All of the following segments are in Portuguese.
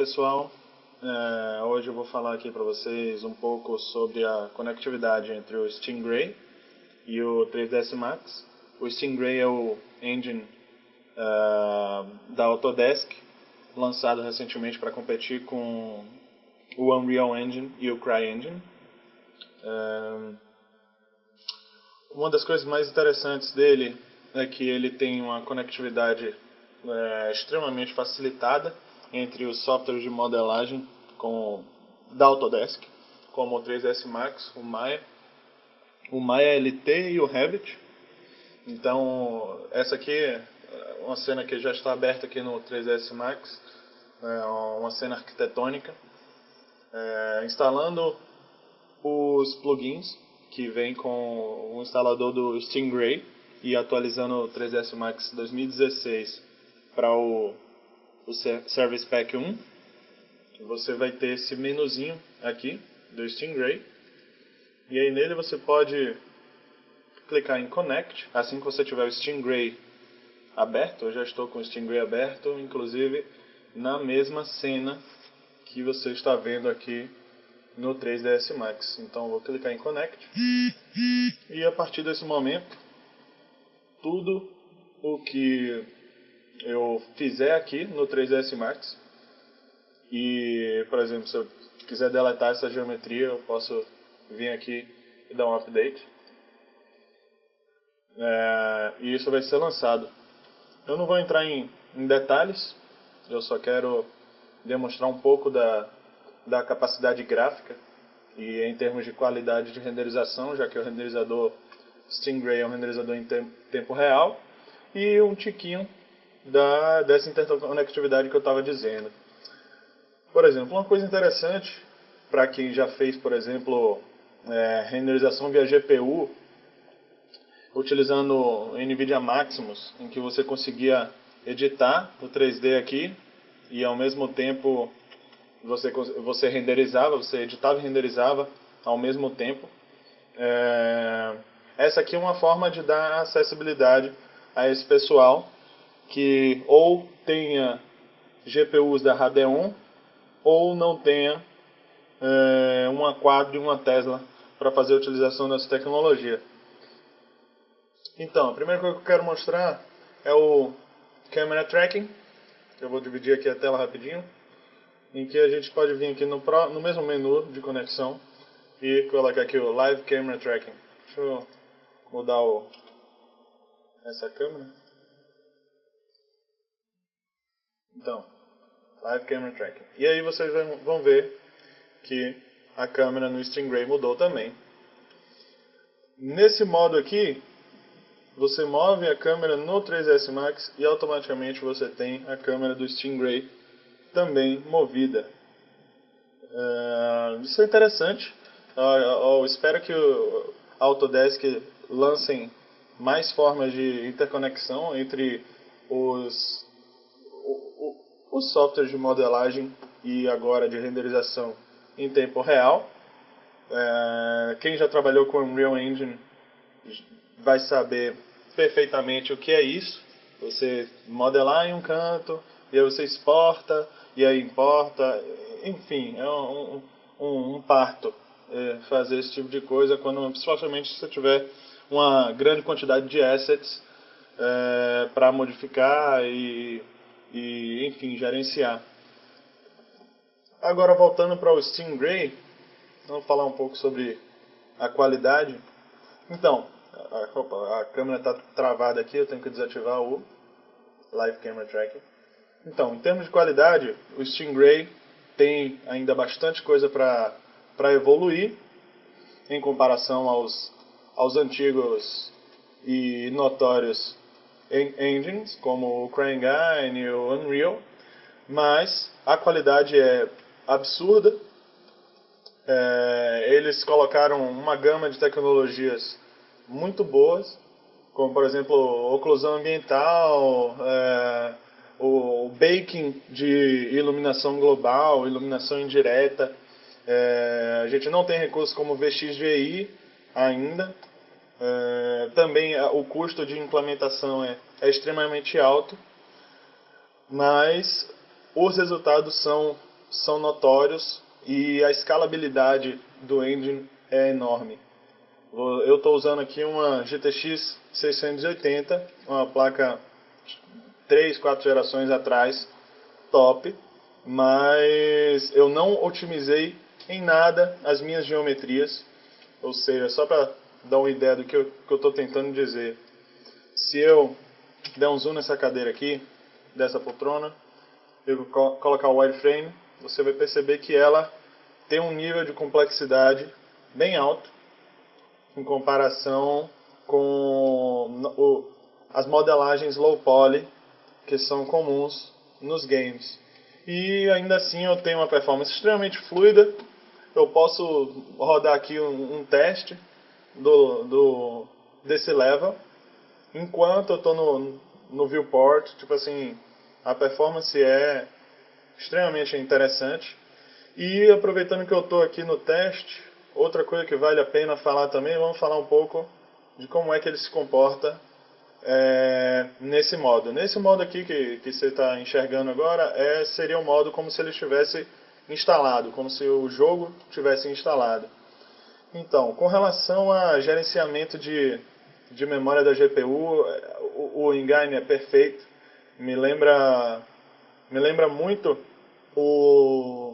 pessoal, hoje eu vou falar aqui para vocês um pouco sobre a conectividade entre o Stingray e o 3ds Max. O Stingray é o engine da Autodesk, lançado recentemente para competir com o Unreal Engine e o CryEngine. Uma das coisas mais interessantes dele é que ele tem uma conectividade extremamente facilitada entre os softwares de modelagem da Autodesk, como o 3ds Max, o Maya LT e o Revit. Então, essa aqui é uma cena que já está aberta aqui no 3ds Max, uma cena arquitetônica, instalando os plugins que vem com o instalador do Stingray e atualizando o 3ds Max 2016 para o Service Pack 1. Você vai ter esse menuzinho aqui do Stingray, e aí nele você pode clicar em Connect assim que você tiver o Stingray aberto. Eu já estou com o Stingray aberto, inclusive na mesma cena que você está vendo aqui no 3ds Max. Então eu vou clicar em Connect, e a partir desse momento tudo o que eu fizer aqui no 3ds Max, e por exemplo, se eu quiser deletar essa geometria, eu posso vir aqui e dar um update, e isso vai ser lançado. Eu não vou entrar em detalhes, eu só quero demonstrar um pouco da capacidade gráfica e em termos de qualidade de renderização, já que o renderizador Stingray é um renderizador em tempo real, e um tiquinho dessa interconectividade que eu estava dizendo. Por exemplo, uma coisa interessante para quem já fez, por exemplo, renderização via GPU, utilizando o NVIDIA Maximus, em que você conseguia editar o 3D aqui e ao mesmo tempo você renderizava, você editava e renderizava ao mesmo tempo. Essa aqui é uma forma de dar acessibilidade a esse pessoal que ou tenha GPUs da Radeon ou não tenha uma Quadro e uma Tesla para fazer a utilização dessa tecnologia. Então, a primeira coisa que eu quero mostrar é o Camera Tracking. Eu vou dividir aqui a tela rapidinho, em que a gente pode vir aqui no mesmo menu de conexão e colocar aqui o Live Camera Tracking. Deixa eu mudar essa câmera. Então, Live Camera Tracking. E aí vocês vão ver que a câmera no Stingray mudou também. Nesse modo aqui, você move a câmera no 3ds Max e automaticamente você tem a câmera do Stingray também movida. Isso é interessante. Eu espero que a Autodesk lancem mais formas de interconexão entre os softwares de modelagem e agora de renderização em tempo real. Quem já trabalhou com Unreal Engine vai saber perfeitamente o que é isso. Você modelar em um canto, e aí você exporta, e aí importa, enfim, é um parto fazer esse tipo de coisa, principalmente se você tiver uma grande quantidade de assets para modificar e, enfim, gerenciar. Agora, voltando para o Stingray, vamos falar um pouco sobre a qualidade. Então, a câmera está travada aqui, eu tenho que desativar o Live Camera Tracking. Então, em termos de qualidade, o Stingray tem ainda bastante coisa para evoluir em comparação aos antigos e notórios engines, como o CryEngine e o Unreal, mas a qualidade é absurda. Eles colocaram uma gama de tecnologias muito boas, como por exemplo oclusão ambiental, o baking de iluminação global, iluminação indireta. A gente não tem recursos como VXGI ainda. Também o custo de implementação é extremamente alto, mas os resultados são são notórios e a escalabilidade do engine é enorme. Eu estou usando aqui uma GTX 680, uma placa 3, 4 gerações atrás, top, mas eu não otimizei em nada as minhas geometrias, ou seja, só para dar uma ideia do que eu estou tentando dizer. Se eu der um zoom nessa cadeira aqui, dessa poltrona, eu colocar o wireframe, você vai perceber que ela tem um nível de complexidade bem alto em comparação com as modelagens low poly que são comuns nos games. E ainda assim eu tenho uma performance extremamente fluida. Eu posso rodar aqui um teste desse level enquanto eu estou no viewport. Tipo assim, a performance é extremamente interessante. E aproveitando que eu estou aqui no teste, outra coisa que vale a pena falar também, vamos falar um pouco de como é que ele se comporta nesse modo. Nesse modo aqui que você está enxergando agora, seria um modo como se ele estivesse instalado, como se o jogo tivesse instalado. Então, com relação a gerenciamento de memória da GPU, o Engine é perfeito. Me lembra muito o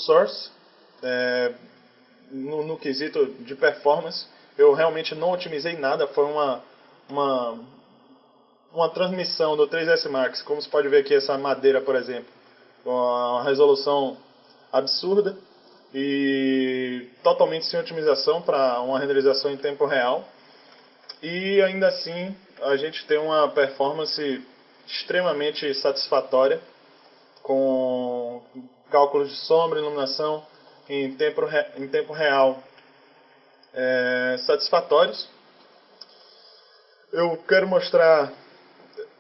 Source, no quesito de performance. Eu realmente não otimizei nada, foi uma transmissão do 3S Max, como você pode ver aqui essa madeira, por exemplo, com uma resolução absurda e totalmente sem otimização para uma renderização em tempo real. E ainda assim a gente tem uma performance extremamente satisfatória, com cálculos de sombra e iluminação em tempo real satisfatórios. Eu quero mostrar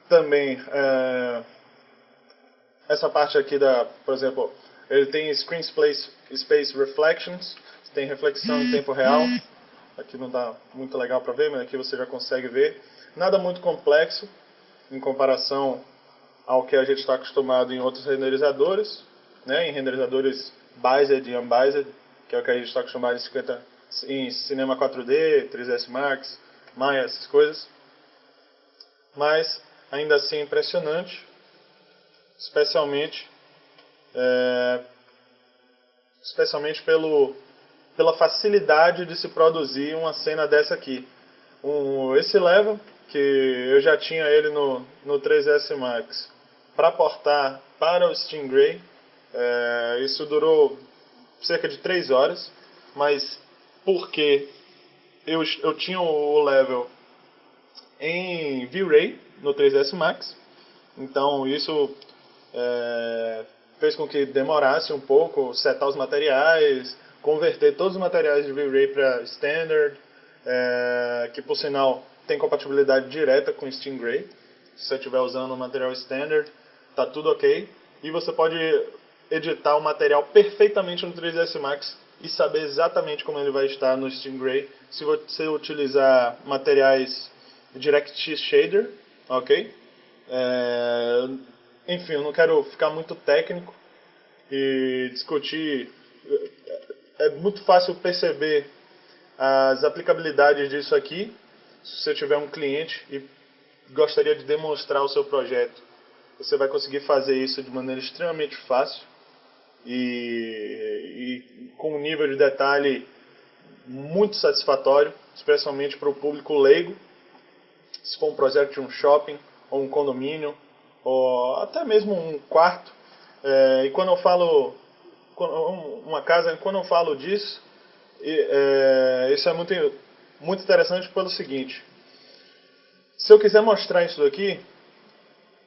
também essa parte aqui por exemplo, ele tem Screen Space Reflections, tem reflexão em tempo real. Aqui não está muito legal para ver, mas aqui você já consegue ver. Nada muito complexo em comparação ao que a gente está acostumado em outros renderizadores, né? Em renderizadores Biased e Unbiased, que é o que a gente está acostumado em Cinema 4D, 3S Max, Maya, essas coisas. Mas ainda assim é impressionante, especialmente pela facilidade de se produzir uma cena dessa aqui. Esse level, que eu já tinha ele no 3S Max, para portar para o Stingray, isso durou cerca de 3 horas, mas porque eu tinha o level em V-Ray no 3S Max, então isso fez com que demorasse um pouco setar os materiais, converter todos os materiais de V-Ray para Standard, que por sinal tem compatibilidade direta com Stingray. Se você estiver usando o material Standard, está tudo ok. E você pode editar o material perfeitamente no 3S Max e saber exatamente como ele vai estar no Stingray se você utilizar materiais DirectX Shader, ok? Enfim, eu não quero ficar muito técnico e discutir. É muito fácil perceber as aplicabilidades disso aqui. Se você tiver um cliente e gostaria de demonstrar o seu projeto, você vai conseguir fazer isso de maneira extremamente fácil e com um nível de detalhe muito satisfatório, especialmente para o público leigo. Se for um projeto de um shopping ou um condomínio ou até mesmo um quarto, e quando eu falo uma casa, quando eu falo disso, isso é muito interessante pelo seguinte: se eu quiser mostrar isso daqui,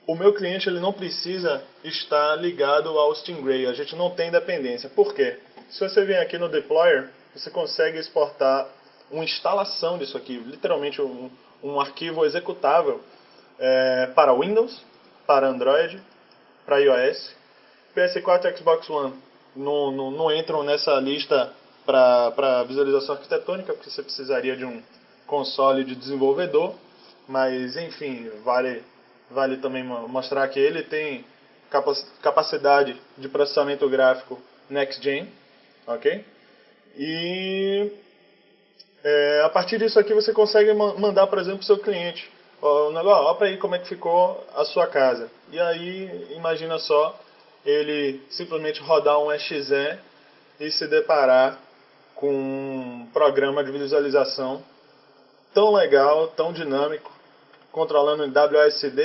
o meu cliente ele não precisa estar ligado ao Stingray, a gente não tem dependência. Por quê? Se você vier aqui no Deployer, você consegue exportar uma instalação disso aqui, literalmente um arquivo executável para Windows, para Android, para iOS. PS4 e Xbox One não entram nessa lista para visualização arquitetônica, porque você precisaria de um console de desenvolvedor, mas enfim, vale também mostrar que ele tem capacidade de processamento gráfico Next Gen, ok? E a partir disso aqui você consegue mandar, por exemplo, para o seu cliente, olha para aí como é que ficou a sua casa. E aí, imagina só, ele simplesmente rodar um exe e se deparar com um programa de visualização tão legal, tão dinâmico, controlando em WASD,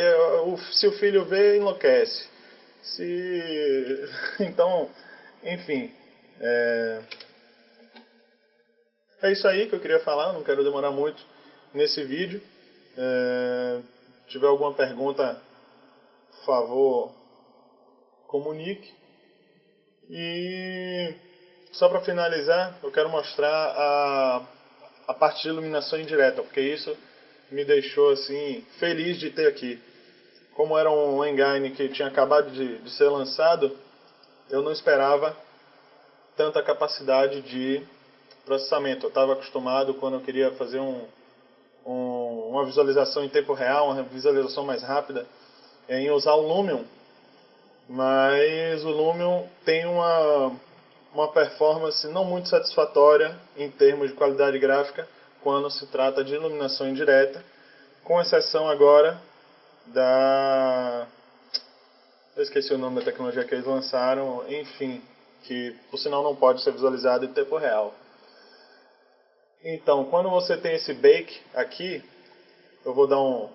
se o filho vê, enlouquece. Então, enfim, é isso aí que eu queria falar, não quero demorar muito nesse vídeo. Se tiver alguma pergunta, por favor, comunique. E só para finalizar, eu quero mostrar a parte de iluminação indireta, porque isso me deixou assim feliz de ter aqui. Como era um engine que tinha acabado de ser lançado, eu não esperava tanta capacidade de processamento. Eu estava acostumado, quando eu queria fazer uma visualização em tempo real, uma visualização mais rápida, em usar o Lumion. Mas o Lumion tem uma performance não muito satisfatória em termos de qualidade gráfica quando se trata de iluminação indireta, com exceção agora eu esqueci o nome da tecnologia que eles lançaram, enfim, que por sinal não pode ser visualizado em tempo real. Então, quando você tem esse bake aqui, eu vou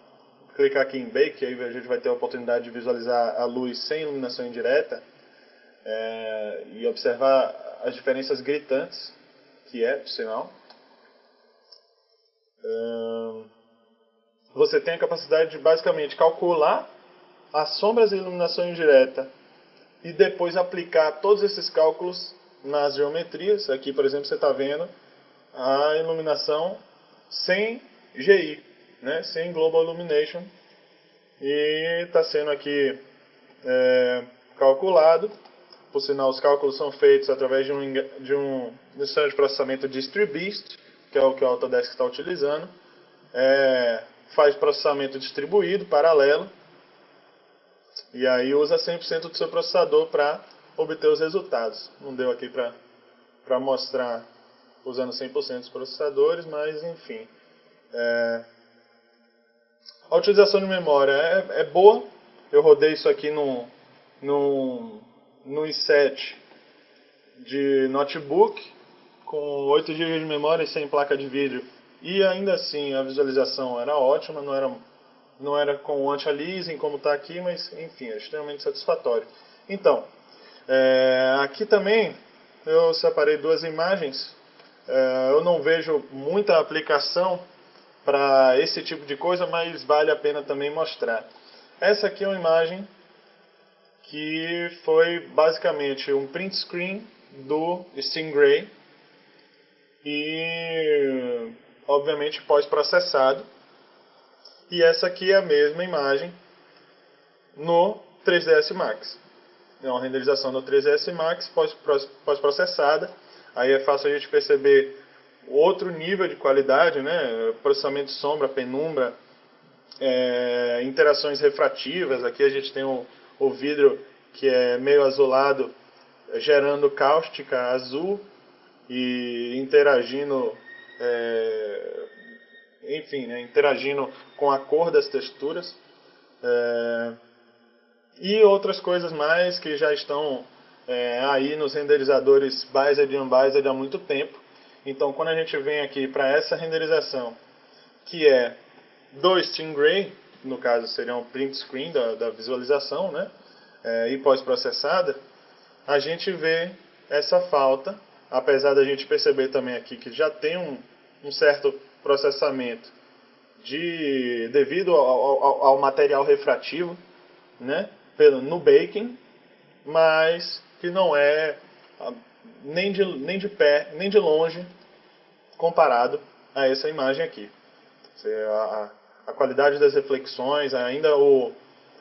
clicar aqui em bake, aí a gente vai ter a oportunidade de visualizar a luz sem iluminação indireta e observar as diferenças gritantes que é, por sinal. Você tem a capacidade de basicamente calcular as sombras e iluminação indireta e depois aplicar todos esses cálculos nas geometrias. Aqui, por exemplo, você está vendo a iluminação sem GI, né? Sem Global Illumination, e está sendo aqui calculado. Por sinal, os cálculos são feitos através de um sistema de processamento DistriBeast, que é o que o Autodesk está utilizando. Faz processamento distribuído, paralelo, e aí usa 100% do seu processador para obter os resultados. Não deu aqui para mostrar usando 100% dos processadores, mas enfim. A utilização de memória é boa. Eu rodei isso aqui no i7 de notebook, com 8 GB de memória e sem placa de vídeo. E ainda assim a visualização era ótima, não era com o anti-aliasing como está aqui, mas enfim, é extremamente satisfatório. Então, aqui também eu separei duas imagens. Eu não vejo muita aplicação para esse tipo de coisa, mas vale a pena também mostrar. Essa aqui é uma imagem que foi basicamente um print screen do Stingray e obviamente pós-processado. E essa aqui é a mesma imagem no 3ds Max. É uma renderização no 3ds Max pós-processada. Aí é fácil a gente perceber outro nível de qualidade, né? Processamento de sombra, penumbra, interações refrativas. Aqui a gente tem o vidro que é meio azulado, gerando cáustica azul e interagindo, enfim, né? Interagindo com a cor das texturas. E outras coisas mais que já estão aí nos renderizadores Biased e Unbiased há muito tempo. Então, quando a gente vem aqui para essa renderização, que é do Stingray, no caso seria um print screen da visualização, né? E pós-processada, a gente vê essa falta, apesar da gente perceber também aqui que já tem um certo processamento devido ao material refrativo, né? No baking, mas que não é nem de pé, nem de longe comparado a essa imagem aqui. A qualidade das reflexões, ainda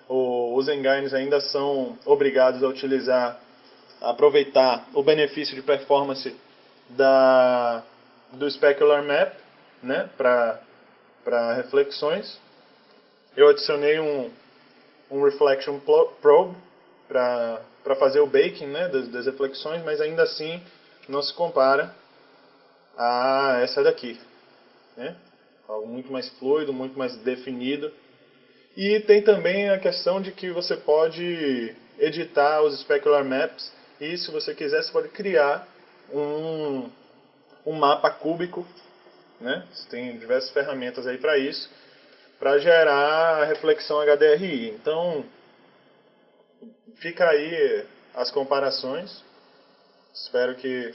os engines ainda são obrigados a aproveitar o benefício de performance do Specular Map, né, para reflexões. Eu adicionei um Reflection Probe para fazer o baking, né, das reflexões, mas ainda assim não se compara a essa daqui, né? Algo muito mais fluido, muito mais definido. E tem também a questão de que você pode editar os specular maps e, se você quiser, você pode criar um mapa cúbico, né? Você tem diversas ferramentas aí para isso, para gerar a reflexão HDRI. Então, fica aí as comparações. Espero que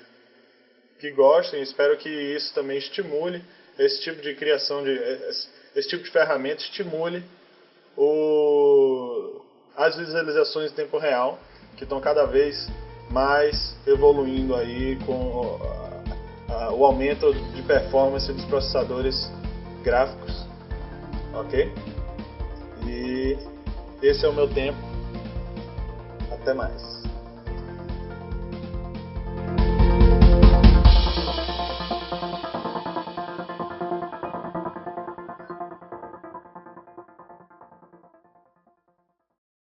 gostem, espero que isso também estimule esse tipo de criação, esse tipo de ferramenta estimule as visualizações em tempo real, que estão cada vez mais evoluindo aí com o aumento de performance dos processadores gráficos, ok? E esse é o meu tempo. Até mais.